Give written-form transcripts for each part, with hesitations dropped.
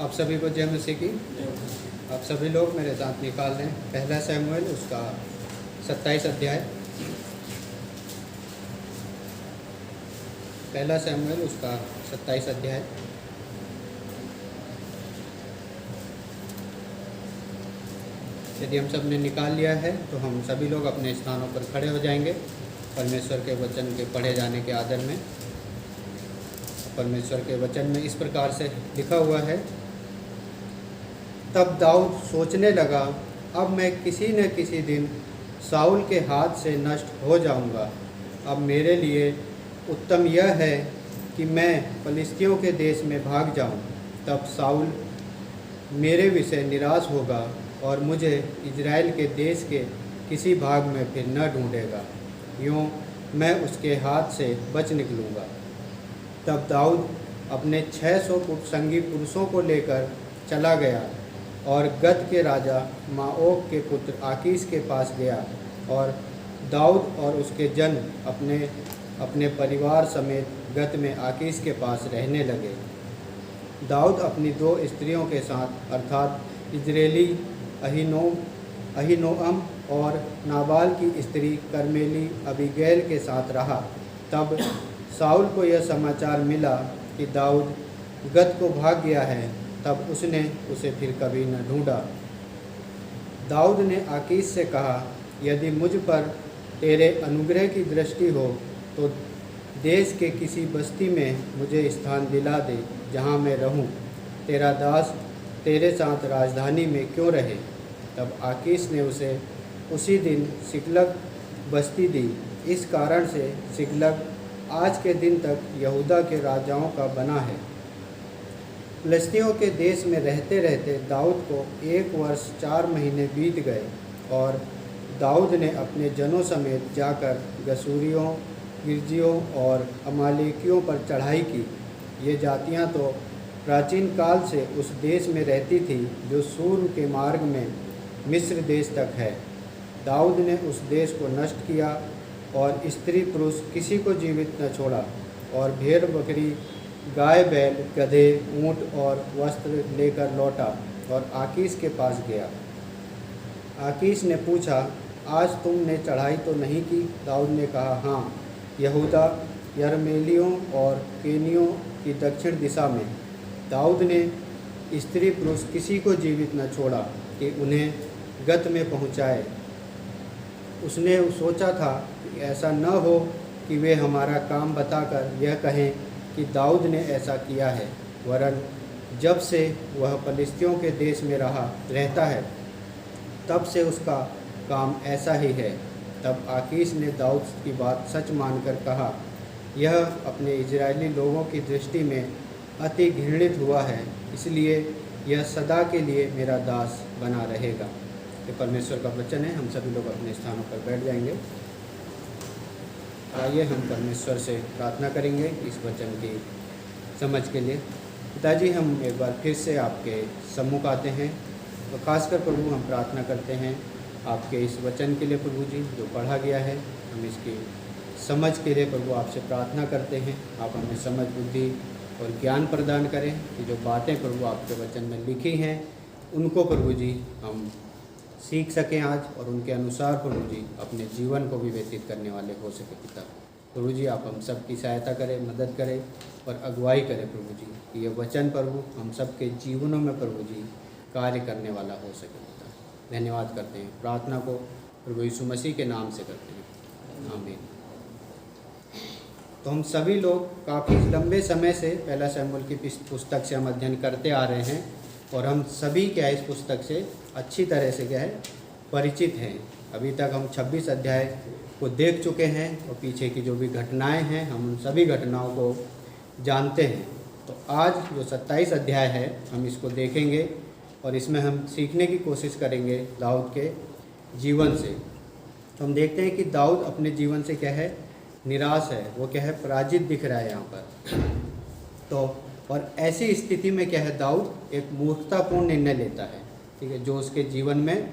आप सभी को जय मसीह की। आप सभी लोग मेरे साथ निकाल लें पहला शमूएल उसका 27 अध्याय। पहला शमूएल उसका 27 अध्याय। यदि हम सब ने निकाल लिया है तो हम सभी लोग अपने स्थानों पर खड़े हो जाएंगे परमेश्वर के वचन के पढ़े जाने के आदर में। परमेश्वर के वचन में इस प्रकार से लिखा हुआ है, तब दाऊद सोचने लगा, अब मैं किसी न किसी दिन साउल के हाथ से नष्ट हो जाऊंगा। अब मेरे लिए उत्तम यह है कि मैं फलिस्तियों के देश में भाग जाऊं। तब साउल मेरे विषय निराश होगा और मुझे इजराइल के देश के किसी भाग में फिर न ढूंढेगा। यूँ मैं उसके हाथ से बच निकलूँगा। तब दाऊद अपने 600 संगी पुरुषों को लेकर चला गया और गत के राजा माओक के पुत्र आकीश के पास गया और दाऊद और उसके जन अपने परिवार समेत गत में आकीश के पास रहने लगे। दाऊद अपनी 2 स्त्रियों के साथ अर्थात इजरायली अहीनोअम और नाबाल की स्त्री कर्मेली अबीगैल के साथ रहा। तब साउल को यह समाचार मिला कि दाऊद गत को भाग गया है। तब उसने उसे फिर कभी न ढूंढा। दाऊद ने आकीश से कहा, यदि मुझ पर तेरे अनुग्रह की दृष्टि हो तो देश के किसी बस्ती में मुझे स्थान दिला दे जहाँ मैं रहूँ। तेरा दास तेरे साथ राजधानी में क्यों रहे। तब आकीश ने उसे उसी दिन सिकलग बस्ती दी। इस कारण से सिकलग आज के दिन तक यहूदा के राजाओं का बना है। फिलिस्तियों के देश में रहते रहते दाऊद को 1 वर्ष 4 महीने बीत गए और दाऊद ने अपने जनों समेत जाकर गशूरियों, गिरजियों और अमालेकियों पर चढ़ाई की। ये जातियां तो प्राचीन काल से उस देश में रहती थी जो सूर के मार्ग में मिस्र देश तक है। दाऊद ने उस देश को नष्ट किया और स्त्री पुरुष किसी को जीवित न छोड़ा और भेड़ बकरी, गाय बैल, गधे, ऊँट और वस्त्र लेकर लौटा और आकीश के पास गया। आकीश ने पूछा, आज तुमने चढ़ाई तो नहीं की। दाऊद ने कहा, हाँ, यहूदा, यरमेलियों और केनियों की दक्षिण दिशा में। दाऊद ने स्त्री पुरुष किसी को जीवित न छोड़ा कि उन्हें गत में पहुँचाए। उसने सोचा था कि ऐसा न हो कि वे हमारा काम बताकर यह कहें कि दाऊद ने ऐसा किया है। वरन जब से वह फलिस्तियों के देश में रहता है तब से उसका काम ऐसा ही है। तब आकीश ने दाऊद की बात सच मानकर कहा, यह अपने इजरायली लोगों की दृष्टि में अति घृणित हुआ है, इसलिए यह सदा के लिए मेरा दास बना रहेगा। ये परमेश्वर का वचन है। हम सभी लोग अपने स्थानों पर बैठ जाएंगे। आइए हम परमेश्वर से प्रार्थना करेंगे इस वचन की समझ के लिए। पिताजी, हम एक बार फिर से आपके सम्मुख आते हैं तो खासकर प्रभु हम प्रार्थना करते हैं आपके इस वचन के लिए प्रभु जी, जो पढ़ा गया है। हम इसकी समझ के लिए प्रभु आपसे प्रार्थना करते हैं। आप हमें समझ, बुद्धि और ज्ञान प्रदान करें कि जो बातें प्रभु आपके वचन में लिखी हैं उनको प्रभु जी हम सीख सकें आज, और उनके अनुसार प्रभु जी अपने जीवन को भी व्यतीत करने वाले हो सके। पिता प्रभु जी, आप हम सब की सहायता करें, मदद करें और अगुवाई करें प्रभु जी कि ये वचन प्रभु हम सब के जीवनों में प्रभु जी कार्य करने वाला हो सके। पिता धन्यवाद करते हैं, प्रार्थना को प्रभु यीशु मसीह के नाम से करते हैं, आमीन। तो हम सभी लोग काफ़ी लंबे समय से पहला शमूएल की पुस्तक से हम अध्ययन करते आ रहे हैं और हम सभी क्या इस पुस्तक से अच्छी तरह से क्या है परिचित हैं। अभी तक हम 26 अध्याय को देख चुके हैं और पीछे की जो भी घटनाएं हैं हम उन सभी घटनाओं को जानते हैं। तो आज जो 27 अध्याय है हम इसको देखेंगे और इसमें हम सीखने की कोशिश करेंगे दाऊद के जीवन से। तो हम देखते हैं कि दाऊद अपने जीवन से क्या है निराश है, वो क्या है पराजित दिख रहा है यहाँ पर। तो और ऐसी स्थिति में क्या है दाऊद एक मूर्खतापूर्ण निर्णय लेता है, ठीक है, जो उसके जीवन में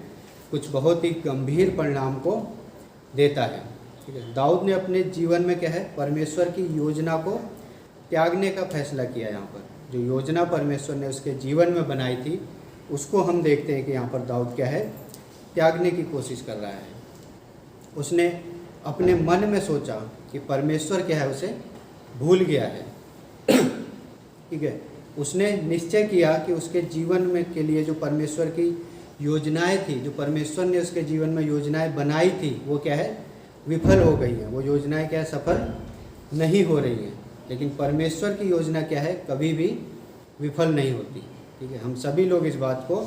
कुछ बहुत ही गंभीर परिणाम को देता है। ठीक है, दाऊद ने अपने जीवन में क्या है परमेश्वर की योजना को त्यागने का फैसला किया यहाँ पर। जो योजना परमेश्वर ने उसके जीवन में बनाई थी, उसको हम देखते हैं कि यहाँ पर दाऊद क्या है, त्यागने की कोशिश कर रहा है। उसने अपने मन में सोचा कि परमेश्वर क्या है, उसे भूल गया है। ठीक है, उसने निश्चय किया कि उसके जीवन में के लिए जो परमेश्वर की योजनाएं थी, जो परमेश्वर ने उसके जीवन में योजनाएं बनाई थी, वो क्या है, विफल हो गई हैं। वो योजनाएं क्या है, सफल नहीं हो रही हैं। लेकिन परमेश्वर की योजना क्या है, कभी भी विफल नहीं होती। ठीक है, हम सभी लोग इस बात को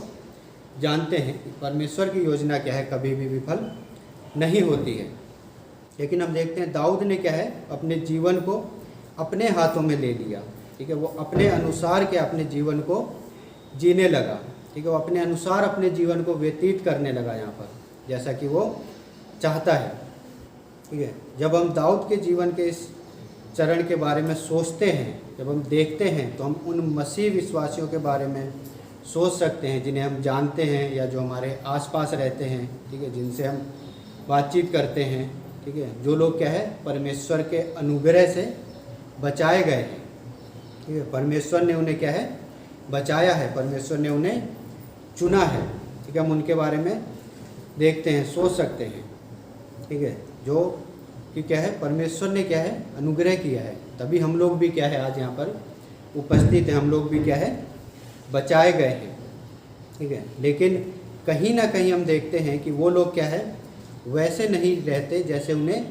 जानते हैं कि परमेश्वर की योजना क्या है, कभी भी विफल नहीं होती है। लेकिन हम देखते हैं दाऊद ने क्या है, अपने जीवन को अपने हाथों में ले लिया। ठीक है, वो अपने अनुसार क्या, अपने जीवन को जीने लगा। ठीक है, वो अपने अनुसार अपने जीवन को व्यतीत करने लगा यहाँ पर, जैसा कि वो चाहता है। ठीक है, जब हम दाऊद के जीवन के इस चरण के बारे में सोचते हैं, जब हम देखते हैं, तो हम उन मसीह विश्वासियों के बारे में सोच सकते हैं जिन्हें हम जानते हैं या जो हमारे आसपास रहते हैं। ठीक है, जिनसे हम बातचीत करते हैं। ठीक है, जो लोग क्या है, परमेश्वर के अनुग्रह से बचाए गए हैं। ठीक है, परमेश्वर ने उन्हें क्या है, बचाया है, परमेश्वर ने उन्हें चुना है। ठीक है, हम उनके बारे में देखते हैं, सोच सकते हैं। ठीक है, जो कि क्या है, परमेश्वर ने क्या है, अनुग्रह किया है, तभी हम लोग भी क्या है, आज यहाँ पर उपस्थित हैं। हम लोग भी क्या है, बचाए गए हैं। ठीक है, लेकिन कहीं ना कहीं हम देखते हैं कि वो लोग क्या है, वैसे नहीं रहते जैसे उन्हें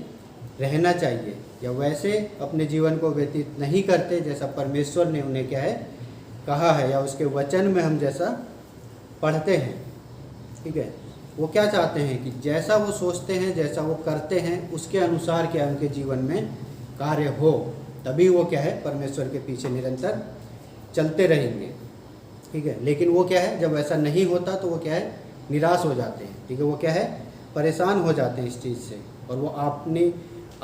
रहना चाहिए, या वैसे अपने जीवन को व्यतीत नहीं करते जैसा परमेश्वर ने उन्हें क्या है, कहा है, या उसके वचन में हम जैसा पढ़ते हैं। ठीक है, वो क्या चाहते हैं कि जैसा वो सोचते हैं, जैसा वो करते हैं, उसके अनुसार क्या उनके जीवन में कार्य हो, तभी वो क्या है, परमेश्वर के पीछे निरंतर चलते रहेंगे। ठीक है, लेकिन वो क्या है, जब ऐसा नहीं होता तो वो क्या है, निराश हो जाते हैं। ठीक है, वो क्या है, परेशान हो जाते हैं इस चीज़ से, और वो अपनी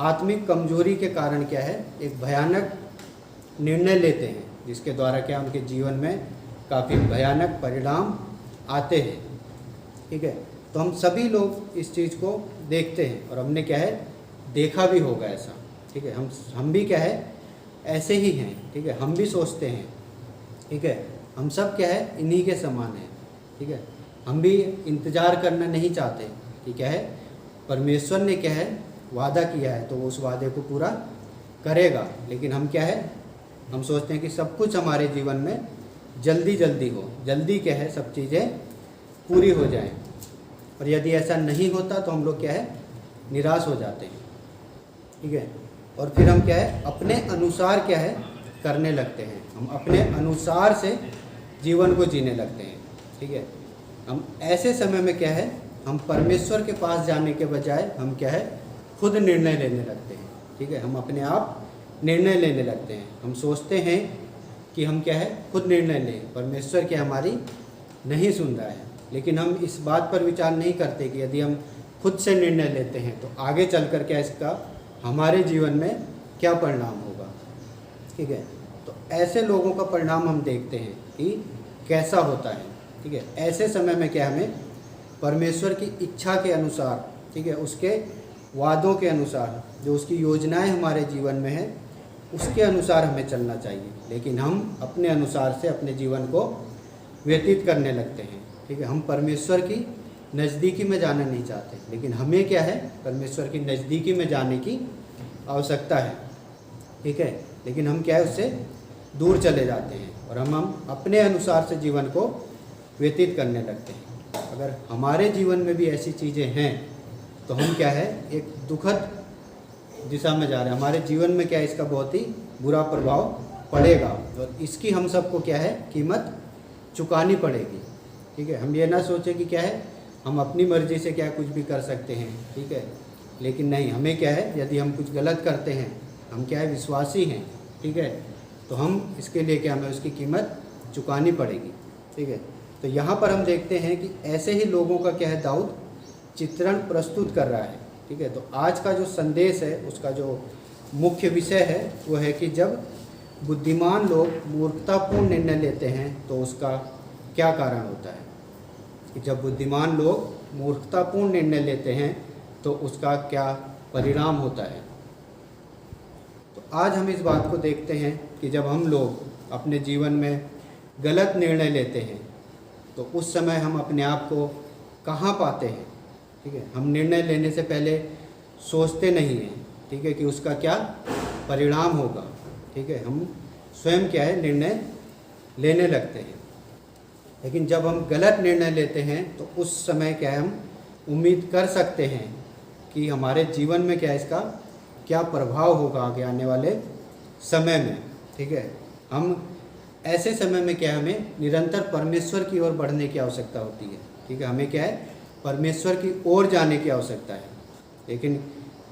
आत्मिक कमजोरी के कारण क्या है, एक भयानक निर्णय लेते हैं, जिसके द्वारा क्या उनके जीवन में काफ़ी भयानक परिणाम आते हैं। ठीक है, तो हम सभी लोग इस चीज़ को देखते हैं, और हमने क्या है, देखा भी होगा ऐसा। ठीक है, हम भी क्या है, ऐसे ही हैं। ठीक है, हम भी सोचते हैं। ठीक है, हम सब क्या है, इन्हीं के समान हैं। ठीक है, हम भी इंतज़ार करना नहीं चाहते कि क्या है, परमेश्वर ने क्या है, वादा किया है तो वो उस वादे को पूरा करेगा। लेकिन हम क्या है, हम सोचते हैं कि सब कुछ हमारे जीवन में जल्दी जल्दी हो, जल्दी क्या है, सब चीज़ें पूरी हो जाएं। और यदि ऐसा नहीं होता तो हम लोग क्या है, निराश हो जाते हैं। ठीक है, और फिर हम क्या है, अपने अनुसार क्या है, करने लगते हैं। हम अपने अनुसार से जीवन को जीने लगते हैं। ठीक है, हम ऐसे समय में क्या है, हम परमेश्वर के पास जाने के बजाय हम क्या है, खुद निर्णय लेने लगते हैं। ठीक है, हम अपने आप निर्णय लेने लगते हैं। हम सोचते हैं कि हम क्या है, खुद निर्णय लें, परमेश्वर क्या हमारी नहीं सुन रहा है। लेकिन हम इस बात पर विचार नहीं करते कि यदि हम खुद से निर्णय लेते हैं तो आगे चलकर क्या इसका हमारे जीवन में क्या परिणाम होगा। ठीक है, तो ऐसे लोगों का परिणाम हम देखते हैं कि कैसा होता है। ठीक है, ऐसे समय में क्या हमें परमेश्वर की इच्छा के अनुसार, ठीक है, उसके वादों के अनुसार, जो उसकी योजनाएं हमारे जीवन में है, उसके अनुसार हमें चलना चाहिए। लेकिन हम अपने अनुसार से अपने जीवन को व्यतीत करने लगते हैं। ठीक है, हम परमेश्वर की नज़दीकी में जाना नहीं चाहते, लेकिन हमें क्या है, परमेश्वर की नज़दीकी में जाने की आवश्यकता है। ठीक है, लेकिन हम क्या है, उससे दूर चले जाते हैं और हम अपने अनुसार से जीवन को व्यतीत करने लगते हैं। अगर हमारे जीवन में भी ऐसी चीज़ें हैं तो हम क्या है, एक दुखद दिशा में जा रहे हैं। हमारे जीवन में क्या है, इसका बहुत ही बुरा प्रभाव पड़ेगा, और इसकी हम सबको क्या है, कीमत चुकानी पड़ेगी। ठीक है, हम ये ना सोचें कि क्या है, हम अपनी मर्ज़ी से क्या कुछ भी कर सकते हैं। ठीक है, लेकिन नहीं, हमें क्या है, यदि हम कुछ गलत करते हैं, हम क्या है, विश्वासी हैं। ठीक है, तो हम इसके लिए क्या, हमें उसकी कीमत चुकानी पड़ेगी। ठीक है, तो यहाँ पर हम देखते हैं कि ऐसे ही लोगों का क्या है, दाऊद चित्रण प्रस्तुत कर रहा है। ठीक है, तो आज का जो संदेश है, उसका जो मुख्य विषय है वो है कि जब बुद्धिमान लोग मूर्खतापूर्ण निर्णय लेते हैं तो उसका क्या कारण होता है। कि जब बुद्धिमान लोग मूर्खतापूर्ण निर्णय लेते हैं तो उसका क्या परिणाम होता है। तो आज हम इस बात को देखते हैं कि जब हम लोग अपने जीवन में गलत निर्णय लेते हैं तो उस समय हम अपने आप को कहाँ पाते हैं? ठीक है, हम निर्णय लेने से पहले सोचते नहीं हैं, ठीक है, कि उसका क्या परिणाम होगा। ठीक है, हम स्वयं क्या है निर्णय लेने लगते हैं। लेकिन जब हम गलत निर्णय लेते हैं तो उस समय क्या है, हम उम्मीद कर सकते हैं कि हमारे जीवन में क्या इसका क्या प्रभाव होगा आगे आने वाले समय में। ठीक है, हम ऐसे समय में क्या है, हमें निरंतर परमेश्वर की ओर बढ़ने की आवश्यकता होती है। ठीक है, हमें क्या है, परमेश्वर की ओर जाने की आवश्यकता है। लेकिन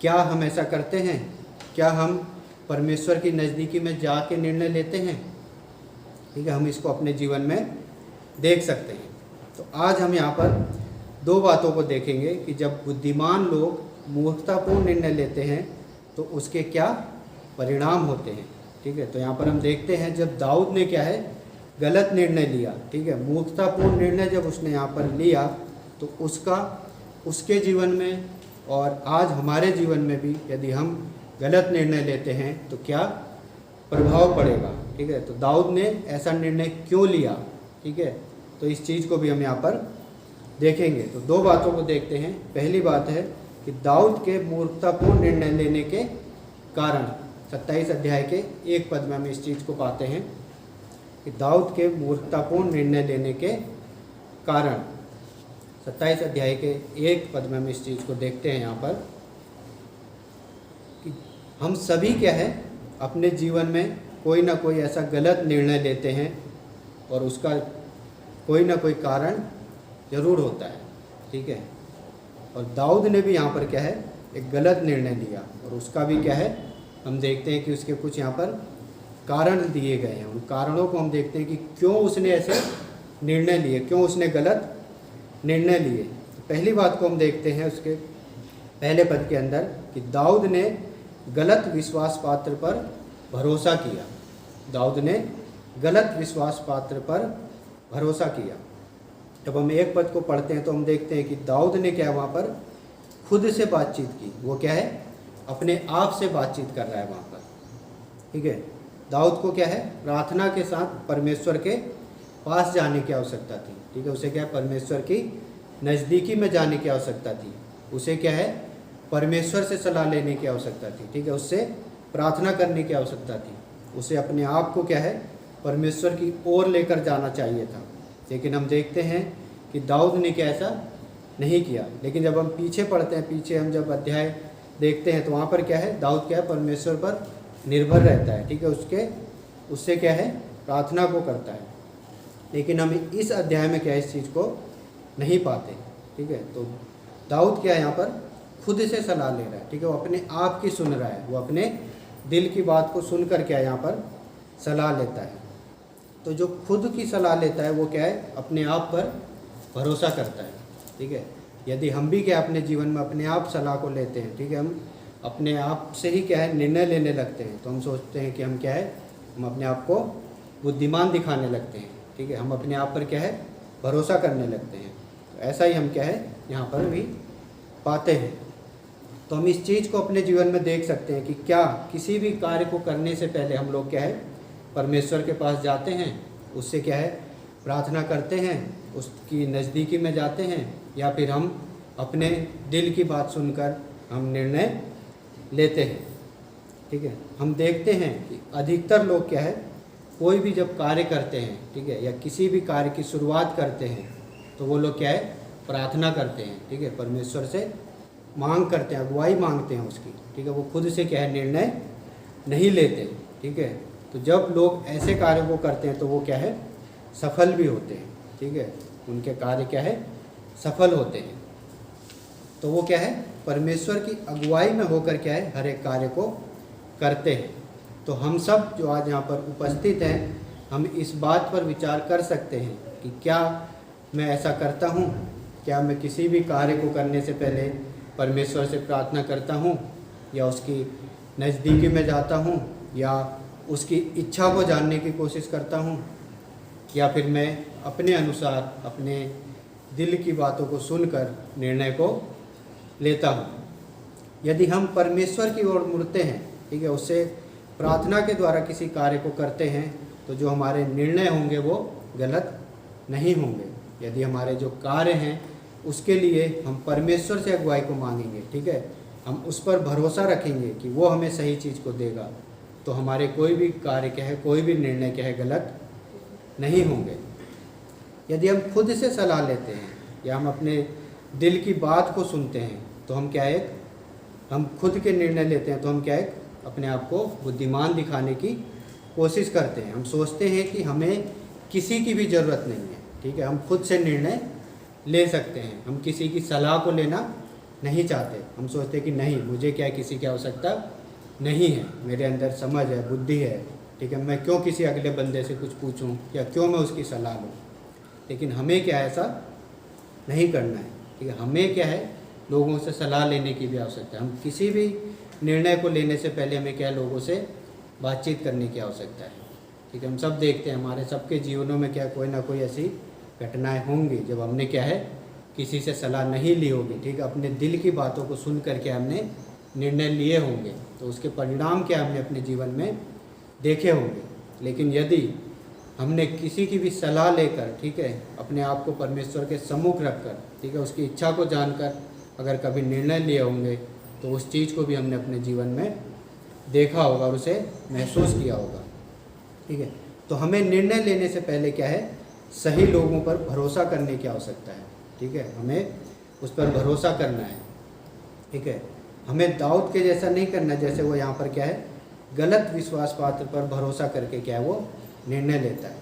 क्या हम ऐसा करते हैं? क्या हम परमेश्वर की नज़दीकी में जाके निर्णय लेते हैं? ठीक है, हम इसको अपने जीवन में देख सकते हैं। तो आज हम यहाँ पर दो बातों को देखेंगे कि जब बुद्धिमान लोग मूर्खतापूर्ण निर्णय लेते हैं तो उसके क्या परिणाम होते हैं। ठीक है, तो यहाँ पर हम देखते हैं जब दाऊद ने क्या है गलत निर्णय लिया, ठीक है, मूर्खतापूर्ण निर्णय जब उसने यहाँ पर लिया तो उसका उसके जीवन में और आज हमारे जीवन में भी यदि हम गलत निर्णय लेते हैं तो क्या प्रभाव पड़ेगा। ठीक है, तो दाऊद ने ऐसा निर्णय क्यों लिया? ठीक है, तो इस चीज़ को भी हम यहाँ पर देखेंगे। तो दो बातों को देखते हैं। पहली बात है कि दाऊद के मूर्खतापूर्ण निर्णय लेने के कारण 27 अध्याय के 1 पद में हम इस चीज़ को पाते हैं कि दाऊद के मूर्खतापूर्ण निर्णय लेने के कारण 27 अध्याय के 1 पद में हम इस चीज़ को देखते हैं यहाँ पर कि हम सभी क्या है अपने जीवन में कोई ना कोई ऐसा गलत निर्णय लेते हैं और उसका कोई ना कोई कारण ज़रूर होता है। ठीक है, और दाऊद ने भी यहाँ पर क्या है एक गलत निर्णय लिया और उसका भी क्या है हम देखते हैं कि उसके कुछ यहाँ पर कारण दिए गए हैं। उन कारणों को हम देखते हैं कि क्यों उसने ऐसे निर्णय लिए, क्यों उसने गलत निर्णय लिए। तो पहली बात को हम देखते हैं उसके पहले पद के अंदर कि दाऊद ने गलत विश्वास पात्र पर भरोसा किया। दाऊद ने गलत विश्वास पात्र पर भरोसा किया। जब हम 1 पद को पढ़ते हैं तो हम देखते हैं कि दाऊद ने क्या वहाँ पर खुद से बातचीत की। वो क्या है अपने आप से बातचीत कर रहा है वहाँ पर। ठीक है, दाऊद को क्या है प्रार्थना के साथ परमेश्वर के पास जाने की आवश्यकता थी। ठीक है, उसे क्या है परमेश्वर की नज़दीकी में जाने की आवश्यकता थी। उसे क्या है परमेश्वर से सलाह लेने की आवश्यकता थी। ठीक है, उससे प्रार्थना करने की आवश्यकता थी। उसे अपने आप को क्या है परमेश्वर की ओर लेकर जाना चाहिए था। लेकिन हम देखते हैं कि दाऊद ने क्या ऐसा नहीं किया। लेकिन जब हम पीछे पढ़ते हैं, पीछे हम जब अध्याय देखते हैं तो वहाँ पर क्या है दाऊद क्या है परमेश्वर पर निर्भर रहता है। ठीक है, उससे क्या है प्रार्थना को करता है। लेकिन हम इस अध्याय में क्या इस चीज़ को नहीं पाते। ठीक है, तो दाऊद क्या है यहाँ पर खुद से सलाह ले रहा है। ठीक है, वो अपने आप की सुन रहा है, वो अपने दिल की बात को सुनकर क्या यहाँ पर सलाह लेता है। तो जो खुद की सलाह लेता है वो क्या है अपने आप पर भरोसा करता है। ठीक है, यदि हम भी क्या अपने जीवन में अपने आप सलाह को लेते हैं, ठीक है, हम अपने आप से ही क्या है निर्णय लेने लगते हैं तो हम सोचते हैं कि हम क्या है हम अपने आप को बुद्धिमान दिखाने लगते हैं। ठीक है, हम अपने आप पर क्या है भरोसा करने लगते हैं। तो ऐसा ही हम क्या है यहाँ पर भी पाते हैं। तो हम इस चीज़ को अपने जीवन में देख सकते हैं कि क्या किसी भी कार्य को करने से पहले हम लोग क्या है परमेश्वर के पास जाते हैं, उससे क्या है प्रार्थना करते हैं, उसकी नज़दीकी में जाते हैं, या फिर हम अपने दिल की बात सुनकर हम निर्णय लेते हैं। ठीक है, हम देखते हैं कि अधिकतर लोग क्या है कोई भी जब कार्य करते हैं, ठीक है, या किसी भी कार्य की शुरुआत करते हैं तो वो लोग क्या है प्रार्थना करते हैं। ठीक है, परमेश्वर से मांग करते हैं, अगुवाई मांगते हैं उसकी। ठीक है, वो खुद से क्या है निर्णय नहीं लेते। ठीक है, तो जब लोग ऐसे कार्यों को करते हैं तो वो क्या है सफल भी होते हैं। ठीक है, उनके कार्य क्या है सफल होते हैं। तो वो क्या है परमेश्वर की अगुवाई में होकर क्या है हर एक कार्य को करते हैं। तो हम सब जो आज यहाँ पर उपस्थित हैं हम इस बात पर विचार कर सकते हैं कि क्या मैं ऐसा करता हूँ, क्या मैं किसी भी कार्य को करने से पहले परमेश्वर से प्रार्थना करता हूँ, या उसकी नज़दीकी में जाता हूँ, या उसकी इच्छा को जानने की कोशिश करता हूँ, या फिर मैं अपने अनुसार अपने दिल की बातों को सुनकर निर्णय को लेता हूँ। यदि हम परमेश्वर की ओर मुड़ते हैं, ठीक है, उससे प्रार्थना के द्वारा किसी कार्य को करते हैं तो जो हमारे निर्णय होंगे वो गलत नहीं होंगे। यदि हमारे जो कार्य हैं उसके लिए हम परमेश्वर से अगुवाई को मांगेंगे, ठीक है, हम उस पर भरोसा रखेंगे कि वो हमें सही चीज़ को देगा, तो हमारे कोई भी कार्य क्या है, कोई भी निर्णय क्या है, गलत नहीं होंगे। यदि हम खुद से सलाह लेते हैं या हम अपने दिल की बात को सुनते हैं तो हम क्या है, हम खुद के निर्णय लेते हैं तो हम क्या है, अपने आप को बुद्धिमान दिखाने की कोशिश करते हैं। हम सोचते हैं कि हमें किसी की भी ज़रूरत नहीं है, ठीक है, हम खुद से निर्णय ले सकते हैं, हम किसी की सलाह को लेना नहीं चाहते। हम सोचते हैं कि नहीं, मुझे क्या किसी की आवश्यकता नहीं है, मेरे अंदर समझ है, बुद्धि है, ठीक है, मैं क्यों किसी अगले बंदे से कुछ पूछूं या क्यों मैं उसकी सलाह लूं। लेकिन हमें क्या है, ऐसा नहीं करना है, ठीक है, हमें क्या है, लोगों से सलाह लेने की भी आवश्यकता है। हम किसी भी निर्णय को लेने से पहले हमें क्या है, लोगों से बातचीत करने की आवश्यकता है, ठीक है। हम सब देखते हैं हमारे सबके जीवनों में क्या कोई ना कोई ऐसी घटनाएं होंगी जब हमने क्या है, किसी से सलाह नहीं ली होगी, ठीक है, अपने दिल की बातों को सुन करके हमने निर्णय लिए होंगे, तो उसके परिणाम क्या हमने अपने जीवन में देखे होंगे। लेकिन यदि हमने किसी की भी सलाह लेकर, ठीक है, अपने आप को परमेश्वर के सम्मुख रखकर, ठीक है, उसकी इच्छा को जानकर अगर कभी निर्णय लिए होंगे तो उस चीज़ को भी हमने अपने जीवन में देखा होगा और उसे महसूस किया होगा, ठीक है। तो हमें निर्णय लेने से पहले क्या है, सही लोगों पर भरोसा करने की आवश्यकता है, ठीक है, हमें उस पर भरोसा करना है, ठीक है। हमें दाऊद के जैसा नहीं करना जैसे वो यहाँ पर क्या है, गलत विश्वास पात्र पर भरोसा करके क्या है, वो निर्णय लेता है,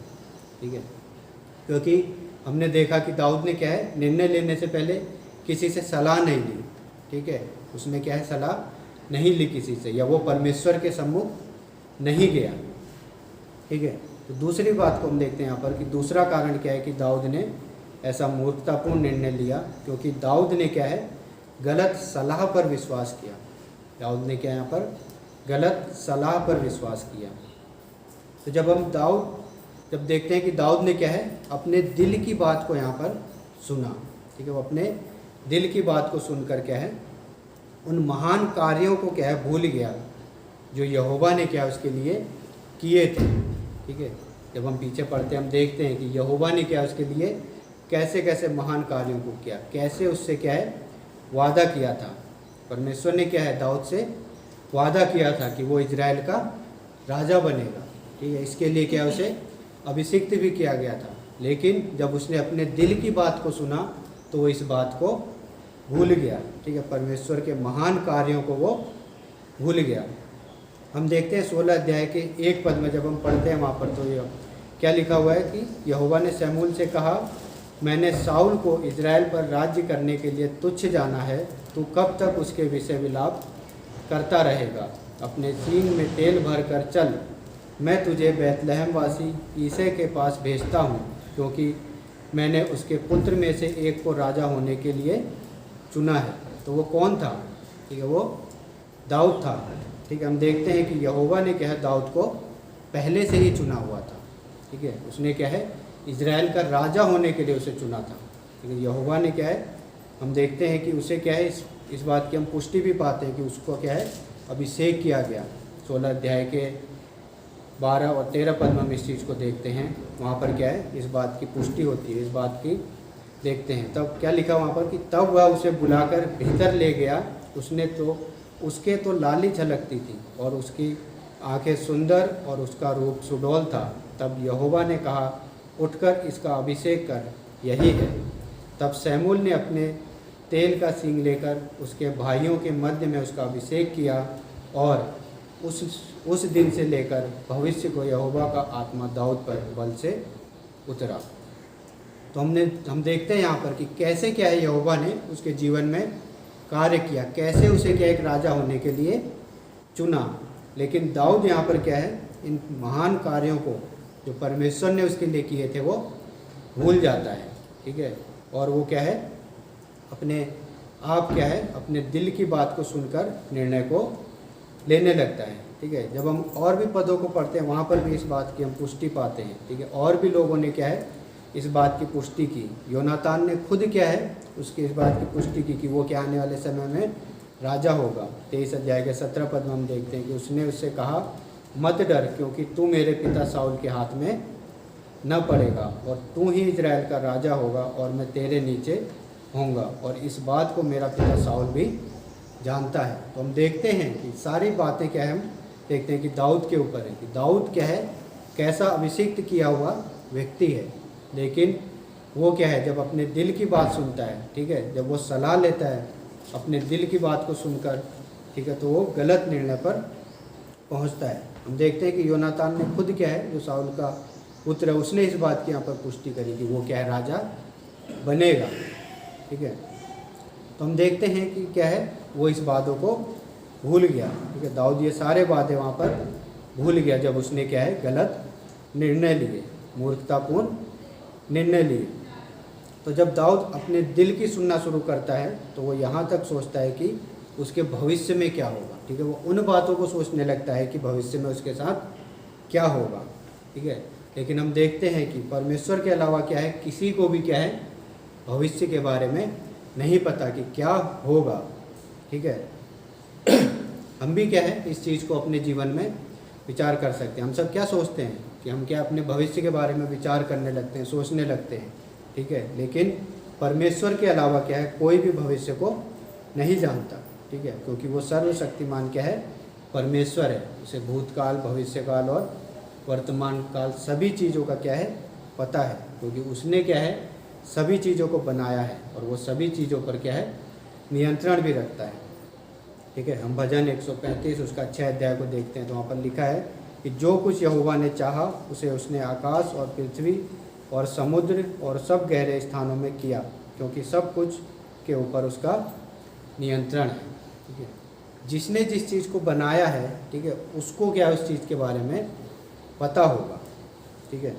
ठीक है। क्योंकि हमने देखा कि दाऊद ने क्या है, निर्णय लेने से पहले किसी से सलाह नहीं ली, ठीक है, उसने क्या है, सलाह नहीं ली किसी से, या वो परमेश्वर के सम्मुख नहीं गया, ठीक है। तो दूसरी बात को हम देखते हैं यहाँ पर कि दूसरा कारण क्या है कि दाऊद ने ऐसा मूर्खतापूर्ण निर्णय लिया, क्योंकि दाऊद ने क्या है, गलत सलाह पर विश्वास किया। दाऊद ने क्या यहाँ पर गलत सलाह पर विश्वास किया। तो जब देखते हैं कि दाऊद ने क्या है, अपने दिल की बात को यहाँ पर सुना, ठीक है, वो अपने दिल की बात को सुनकर क्या है, उन महान कार्यों को क्या है, भूल गया जो यहोवा ने क्या उसके लिए किए थे, ठीक है। जब हम पीछे पढ़ते हैं हम देखते हैं कि यहोवा ने क्या उसके लिए कैसे कैसे महान कार्यों को किया, कैसे उससे क्या है, वादा किया था। परमेश्वर ने क्या है, दाऊद से वादा किया था कि वो इजराइल का राजा बनेगा, ठीक है। इसके लिए क्या उसे अभिषिक्त भी किया गया था, लेकिन जब उसने अपने दिल की बात को सुना तो वो इस बात को भूल गया, ठीक है, परमेश्वर के महान कार्यों को वो भूल गया। हम देखते हैं 16 अध्याय के 1 पद में जब हम पढ़ते हैं वहाँ पर, तो ये क्या लिखा हुआ है कि यहोवा ने शमूएल से कहा, मैंने साउल को इजराइल पर राज्य करने के लिए तुच्छ जाना है, तू कब तक उसके विषय विलाप करता रहेगा। अपने सींग में तेल भर कर चल, मैं तुझे बैतलहम वासी ईसे के पास भेजता हूँ, क्योंकि मैंने उसके पुत्र में से एक को राजा होने के लिए चुना है। तो वो कौन था, ठीक है, वो दाऊद था, ठीक है। हम देखते हैं कि यहोवा ने क्या है, दाऊद को पहले से ही चुना हुआ था, ठीक है, उसने क्या है, इजराइल का राजा होने के लिए उसे चुना था, ठीक है। यहोवा ने क्या है, हम देखते हैं कि उसे क्या है, इस बात की हम पुष्टि भी पाते हैं कि उसको क्या है, अभिषेक किया गया। 16 अध्याय के 12 और 13 पद में हम इस चीज़ को देखते हैं, वहाँ पर क्या है, इस बात की पुष्टि होती है, इस बात की देखते हैं। तब क्या लिखा वहाँ पर कि तब वह उसे बुलाकर भीतर ले गया, उसके तो लाली झलकती थी और उसकी आंखें सुंदर और उसका रूप सुडौल था। तब यहोवा ने कहा, उठकर इसका अभिषेक कर, यही है। तब शमूएल ने अपने तेल का सींग लेकर उसके भाइयों के मध्य में उसका अभिषेक किया, और उस दिन से लेकर भविष्य को यहोवा का आत्मा दाऊद पर बल से उतरा। तो हम देखते हैं यहाँ पर कि कैसे क्या है, यहोवा ने उसके जीवन में कार्य किया, कैसे उसे क्या एक राजा होने के लिए चुना। लेकिन दाऊद यहाँ पर क्या है, इन महान कार्यों को जो परमेश्वर ने उसके लिए किए थे वो भूल जाता है, ठीक है। और वो क्या है, अपने आप क्या है, अपने दिल की बात को सुनकर निर्णय को लेने लगता है, ठीक है। जब हम और भी पदों को पढ़ते हैं वहाँ पर भी इस बात की हम पुष्टि पाते हैं, ठीक है। और भी लोगों ने क्या है, इस बात की पुष्टि की। योनातान ने खुद क्या है, उसकी इस बात की पुष्टि की कि वो क्या आने वाले समय में राजा होगा। 23 अध्याय के 17 पद में हम देखते हैं कि उसने उससे कहा मत डर, क्योंकि तू मेरे पिता साउल के हाथ में न पड़ेगा, और तू ही इजराइल का राजा होगा, और मैं तेरे नीचे होऊंगा, और इस बात को मेरा पिता साउल भी जानता है। तो हम देखते हैं कि सारी बातें क्या है, हम देखते हैं कि दाऊद के ऊपर है कि दाऊद क्या है, कैसा अभिषिक्त किया हुआ व्यक्ति है, लेकिन वो क्या है, जब अपने दिल की बात सुनता है, ठीक है, जब वो सलाह लेता है अपने दिल की बात को सुनकर, ठीक है, तो वो गलत निर्णय पर पहुंचता है। हम देखते हैं कि योनातान ने खुद क्या है, जो साउल का पुत्र है, उसने इस बात की यहाँ पर पुष्टि करी कि वो क्या है, राजा बनेगा, ठीक है। तो हम देखते हैं कि क्या है, वो इस बातों को भूल गया, ठीक है। दाऊद ये सारे बातें वहाँ पर भूल गया जब उसने क्या है, गलत निर्णय लिए, मूर्खतापूर्ण निर्णय लिए। तो जब दाऊद अपने दिल की सुनना शुरू करता है तो वो यहाँ तक सोचता है कि उसके भविष्य में क्या होगा, ठीक है। वो उन बातों को सोचने लगता है कि भविष्य में उसके साथ क्या होगा, ठीक है। लेकिन हम देखते हैं कि परमेश्वर के अलावा क्या है, किसी को भी क्या है, भविष्य के बारे में नहीं पता कि क्या होगा, ठीक है। हम भी क्या है, इस चीज़ को अपने जीवन में विचार कर सकते हैं। हम सब क्या सोचते हैं कि हम क्या अपने भविष्य के बारे में विचार करने लगते हैं, सोचने लगते हैं, ठीक है। लेकिन परमेश्वर के अलावा क्या है, कोई भी भविष्य को नहीं जानता, ठीक है, क्योंकि वो सर्वशक्तिमान क्या है, परमेश्वर है। उसे भूतकाल, भविष्यकाल और वर्तमान काल सभी चीज़ों का क्या है, पता है, क्योंकि उसने क्या है, सभी चीज़ों को बनाया है, और वो सभी चीज़ों पर क्या है, नियंत्रण भी रखता है, ठीक है। हम भजन 135 उसका 6 अध्याय को देखते हैं, तो वहाँ पर लिखा है कि जो कुछ यहोवा ने चाहा उसे उसने आकाश और पृथ्वी और समुद्र और सब गहरे स्थानों में किया, क्योंकि सब कुछ के ऊपर उसका नियंत्रण है, ठीक है। जिसने जिस चीज़ को बनाया है, ठीक है, उसको क्या उस चीज़ के बारे में पता होगा, ठीक है।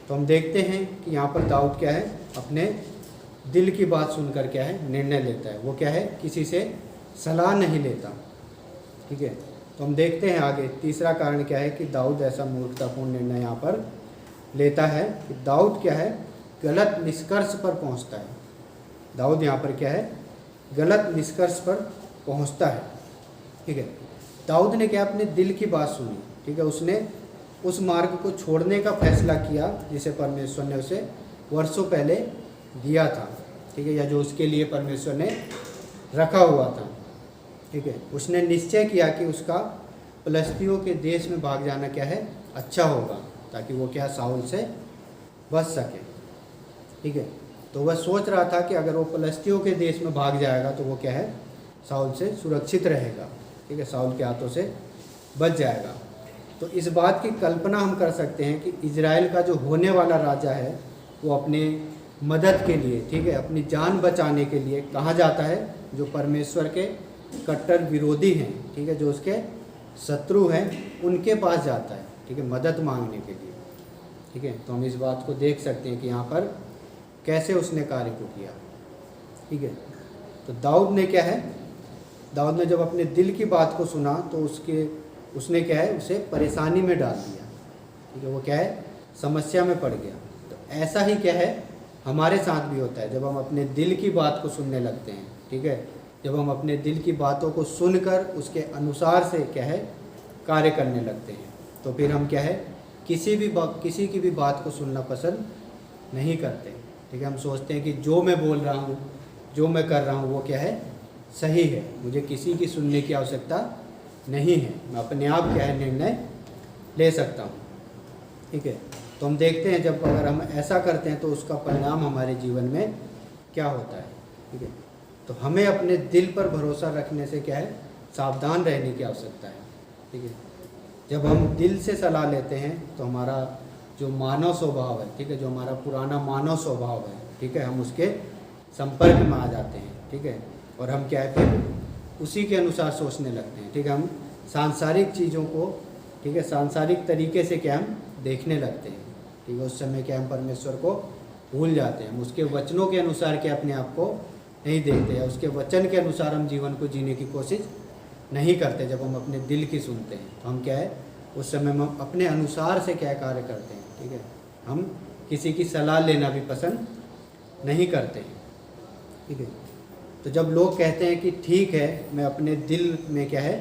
तो हम देखते हैं कि यहाँ पर दाऊद क्या है, अपने दिल की बात सुनकर क्या है, निर्णय लेता है। वो क्या है, किसी से सलाह नहीं लेता, ठीक है। तो हम देखते हैं आगे तीसरा कारण क्या है कि दाऊद ऐसा मूर्खतापूर्ण निर्णय यहाँ पर लेता है कि दाऊद क्या है, गलत निष्कर्ष पर पहुँचता है। दाऊद यहाँ पर क्या है, गलत निष्कर्ष पर पहुँचता है, ठीक है। दाऊद ने क्या, अपने दिल की बात सुनी, ठीक है। उसने उस मार्ग को छोड़ने का फैसला किया जिसे परमेश्वर ने उसे वर्षों पहले दिया था, ठीक है, या जो उसके लिए परमेश्वर ने रखा हुआ था, ठीक है। उसने निश्चय किया कि उसका फलिश्तियों के देश में भाग जाना क्या है, अच्छा होगा, ताकि वो क्या, साउल से बच सके, ठीक है। तो वह सोच रहा था कि अगर वो फलिश्तियों के देश में भाग जाएगा तो वो क्या है, साउल से सुरक्षित रहेगा, ठीक है, साउल के हाथों से बच जाएगा। तो इस बात की कल्पना हम कर सकते हैं कि इजराइल का जो होने वाला राजा है वो अपने मदद के लिए, ठीक है, अपनी जान बचाने के लिए कहाँ जाता है, जो परमेश्वर के कट्टर विरोधी हैं, ठीक है, जो उसके शत्रु हैं, उनके पास जाता है, ठीक है, मदद मांगने के लिए, ठीक है। तो हम इस बात को देख सकते हैं कि यहाँ पर कैसे उसने कार्य को किया, ठीक है। तो दाऊद ने क्या है, दाऊद ने जब अपने दिल की बात को सुना तो उसने क्या है, उसे परेशानी में डाल दिया, ठीक है। वो क्या है, समस्या में पड़ गया। तो ऐसा ही क्या है, हमारे साथ भी होता है जब हम अपने दिल की बात को सुनने लगते हैं, ठीक है। जब हम अपने दिल की बातों को सुनकर उसके अनुसार से क्या है, कार्य करने लगते हैं, तो फिर हम क्या है, किसी की भी बात को सुनना पसंद नहीं करते, ठीक है। हम सोचते हैं कि जो मैं बोल रहा हूँ, जो मैं कर रहा हूँ वो क्या है, सही है, मुझे किसी की सुनने की आवश्यकता नहीं है, मैं अपने आप क्या है, निर्णय ले सकता हूँ, ठीक है। तो हम देखते हैं जब अगर हम ऐसा करते हैं तो उसका परिणाम हमारे जीवन में क्या होता है, ठीक है। तो हमें अपने दिल पर भरोसा रखने से क्या है, सावधान रहने की आवश्यकता है, ठीक है। जब हम दिल से सलाह लेते हैं तो हमारा जो मानव स्वभाव है, ठीक है, जो हमारा पुराना मानव स्वभाव है, ठीक है, हम उसके संपर्क में आ जाते हैं, ठीक है, और हम क्या है, फिर उसी के अनुसार सोचने लगते हैं, ठीक है। हम सांसारिक चीज़ों को, ठीक है, सांसारिक तरीके से क्या हम देखने लगते हैं, ठीक है। उस समय क्या हम परमेश्वर को भूल जाते हैं, हम उसके वचनों के अनुसार क्या अपने आप को नहीं देखते, या उसके वचन के अनुसार हम जीवन को जीने की कोशिश नहीं करते। जब हम अपने दिल की सुनते हैं तो हम क्या है, उस समय हम अपने अनुसार से क्या कार्य करते हैं, ठीक है। हम किसी की सलाह लेना भी पसंद नहीं करते हैं, ठीक है। तो जब लोग कहते हैं कि ठीक है, मैं अपने दिल में क्या है,